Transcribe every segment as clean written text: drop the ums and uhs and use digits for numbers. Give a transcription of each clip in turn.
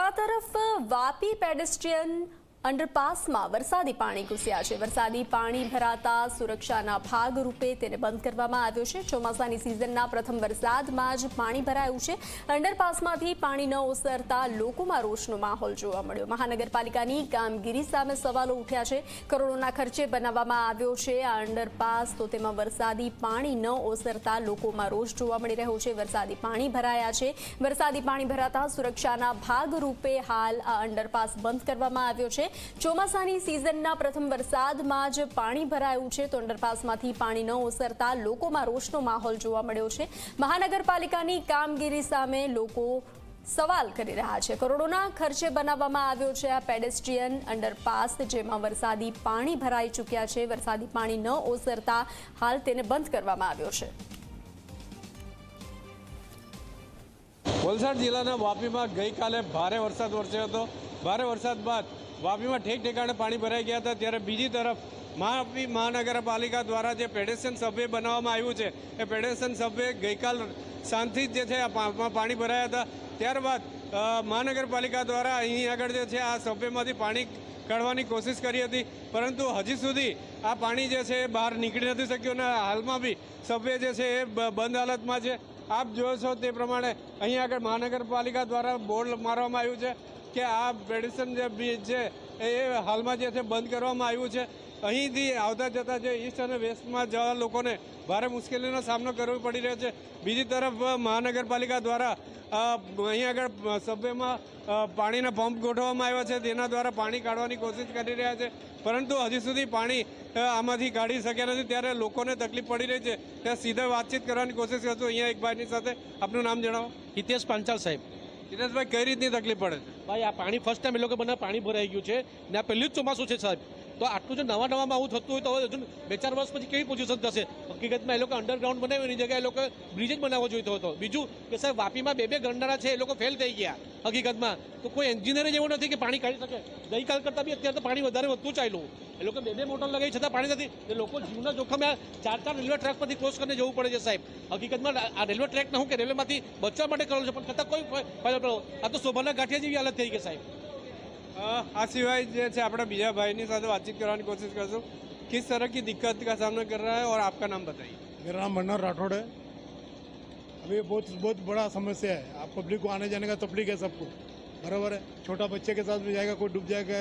તો આ તરફ વાપી પેડેસ્ટ્રીયન અંડરપાસમાં વરસાદી પાણી ઘૂસ્યા છે। વરસાદી પાણી ભરાતા સુરક્ષાના ભાગરૂપે તેને બંધ કરવામાં આવ્યો છે। ચોમાસાની સિઝનના પ્રથમ વરસાદમાં જ પાણી ભરાયું છે। અંડરપાસમાંથી પાણી ન ઓસરતા લોકોમાં રોષનો માહોલ જોવા મળ્યો। મહાનગરપાલિકાની કામગીરી સામે સવાલો ઉઠ્યા છે। કરોડોના ખર્ચે બનાવવામાં આવ્યો છે આ અંડરપાસ, તો તેમાં વરસાદી પાણી ન ઓસરતા લોકોમાં રોષ જોવા મળી રહ્યો છે। વરસાદી પાણી ભરાયા છે। વરસાદી પાણી ભરાતા સુરક્ષાના ભાગરૂપે હાલ આ અંડરપાસ બંધ કરવામાં આવ્યો છે। ચોમાસાની સિઝનના પ્રથમ વરસાદમાં જ પાણી ભરાયું છે, તો અંડરપાસમાંથી પાણી ન ઓસરતા લોકોમાં રોષનો માહોલ જોવા મળ્યો છે। મહાનગરપાલિકાની કામગીરી સામે લોકો સવાલ કરી રહ્યા છે। કરોડોના ખર્ચે બનાવવામાં આવ્યો છે આ પેડેસ્ટ્રીયન અંડરપાસ, જેમાં વરસાદી પાણી ભરાઈ ચૂક્યા છે। વરસાદી પાણી ન ઓસરતા હાલ તેને બંધ કરવામાં આવ્યો છે। વલસાડ જિલ્લાના વાપીમાં ગઈકાલે ભારે વરસાદ વરસ્યો હતો। ભારે વરસાદ બાદ વાપીમાં ઠેક ઠેકાણે પાણી ભરાઈ ગયા હતા। ત્યારે બીજી તરફ વાપી મહાનગરપાલિકા દ્વારા જે પેડેસ્ટ્રીયન સબવે બનાવવામાં આવ્યું છે, એ પેડેસ્ટ્રીયન સબવે ગઈકાલ સાંજથી જ જે છે પાણી ભરાયા હતા। ત્યારબાદ મહાનગરપાલિકા દ્વારા અહીં આગળ જે છે આ સબવેમાંથી પાણી કાઢવાની કોશિશ કરી હતી, પરંતુ હજી સુધી આ પાણી જે છે એ બહાર નીકળી નથી શક્યું અને હાલમાં બી સબવે જે છે એ બંધ હાલતમાં છે। આપ જોશો તે પ્રમાણે અહીં આગળ મહાનગરપાલિકા દ્વારા બોર્ડ મારવામાં આવ્યું છે કે આ પેડેસ્ટ્રીયન જે બ્રિજ છે એ હાલમાં જે છે બંધ કરવામાં આવ્યું છે। અહીંથી આવતા જતા જે ઈસ્ટ અને વેસ્ટમાં જવા લોકોને ભારે મુશ્કેલીનો સામનો કરવો પડી રહ્યો છે। બીજી તરફ મહાનગરપાલિકા દ્વારા અહીં આગળ સબવેમાં પાણીના પંપ ગોઠવવામાં આવ્યા છે, તેના દ્વારા પાણી કાઢવાની કોશિશ કરી રહ્યા છે, પરંતુ હજી સુધી પાણી આમાંથી કાઢી શક્યા નથી। ત્યારે લોકોને તકલીફ પડી રહી છે। ત્યાં સીધા વાતચીત કરવાની કોશિશ કરશું અહીંયા એક ભાઈની સાથે। આપનું નામ જણાવો। હિતેશ પાંચાલ સાહેબ। દિનેશભાઈ, કઈ રીતની તકલીફ પડે છે? ભાઈ, આ પાણી ફર્સ્ટ ટાઈમ એ લોકો મને પાણી ભરાઈ ગયું છે ને આ પહેલું જ ચોમાસું છે સાહેબ। તો આટલું જો નવામાં આવું થતું હોય તો હવે હજુ 2-4 વર્ષ પછી કેવી પોઝિશન થશે? હકીકતમાં એ લોકો અંડરગ્રાઉન્ડ બનાવ્યું એની જગ્યાએ એ લોકો બ્રિજ જ બનાવવો જોઈતો હતો। બીજું કે સાહેબ, વાપીમાં 2 ગરનાળા છે, એ લોકો ફેલ થઈ ગયા હકીકતમાં। તો કોઈ એન્જિનિયર જ એવું નથી કે પાણી કાઢી શકે। ગઈકાલ કરતાં બી અત્યારે તો પાણી વધારે વધતું ચાલ્યું। એ લોકો 2 મોટર લગાવી છતાં પાણી નથી। એ લોકો જીવના જોખમે 4 રેલવે ટ્રેક પરથી ક્રોસ કરીને જવું પડે છે સાહેબ। હકીકતમાં આ રેલવે ટ્રેક ના હું કે રેલવેમાંથી બચવા માટે કરેલું છે, પણ છતાં કોઈ આ તો શોભાના ગાંઠિયા જેવી હાલત થઈ ગઈ સાહેબ। આ સિવાય જે છે આપણે બીજા ભાઈની સાથે વાतचीत करने की कोशिश करसूँ। किस तरह की दिक्कत का सामना कर रहा है और आपका नाम बताइए। मेरा नाम मन्ना राठौड़ है। अभी बहुत बड़ा समस्या है। आप पब्लिक को आने जाने का तकलीफ है सबको, बराबर है। छोटा बच्चे के साथ भी जाएगा, कोई डूब जाएगा,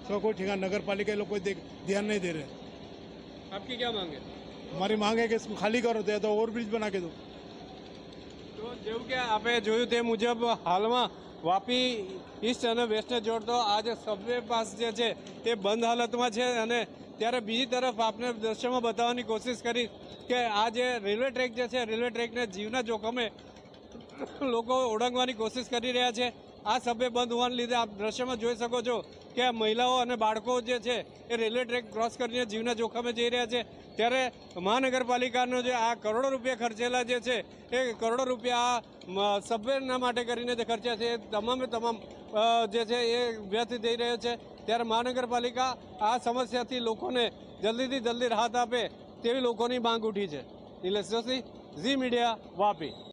सब कोई ठिकाना। नगर पालिका लोग कोई ध्यान नहीं दे रहे। आपकी क्या मांग है? हमारी मांग है कि इसको खाली करो तो ओवरब्रिज बना के दो। તો જેવું કે આપણે જોયું તે મુજબ હાલમાં વાપી ઈસ્ટ અને વેસ્ટને જોડતો આ જે સબવે પાસ જે છે એ બંધ હાલતમાં છે। અને ત્યારે બીજી તરફ આપને દ્રશ્યમાં બતાવવાની કોશિશ કરી કે આ જે રેલવે ટ્રેક જે છે, રેલવે ટ્રેકને જીવના જોખમે લોકો ઓળંગવાની કોશિશ કરી રહ્યા છે। આ સબવે બંધ હોવાને લીધે આપ દ્રશ્યમાં જોઈ શકો છો કે મહિલાઓ અને બાળકો જે છે એ રેલવે ટ્રેક ક્રોસ કરીને જીવના જોખમે જઈ રહ્યા છે। ત્યારે મહાનગરપાલિકાનો જે આ કરોડો રૂપિયા ખર્ચેલા જે છે એ કરોડો રૂપિયા સબવેના માટે કરીને જે ખર્ચા છે એ તમામે તમામ જે છે એ વ્યર્થ થઈ રહ્યો છે। ત્યારે મહાનગરપાલિકા આ સમસ્યાથી લોકોને જલ્દીથી જલ્દી રાહત આપે તેવી લોકોની માંગ ઉઠી છે। નિલેશ જોશી, ઝી મીડિયા, વાપી।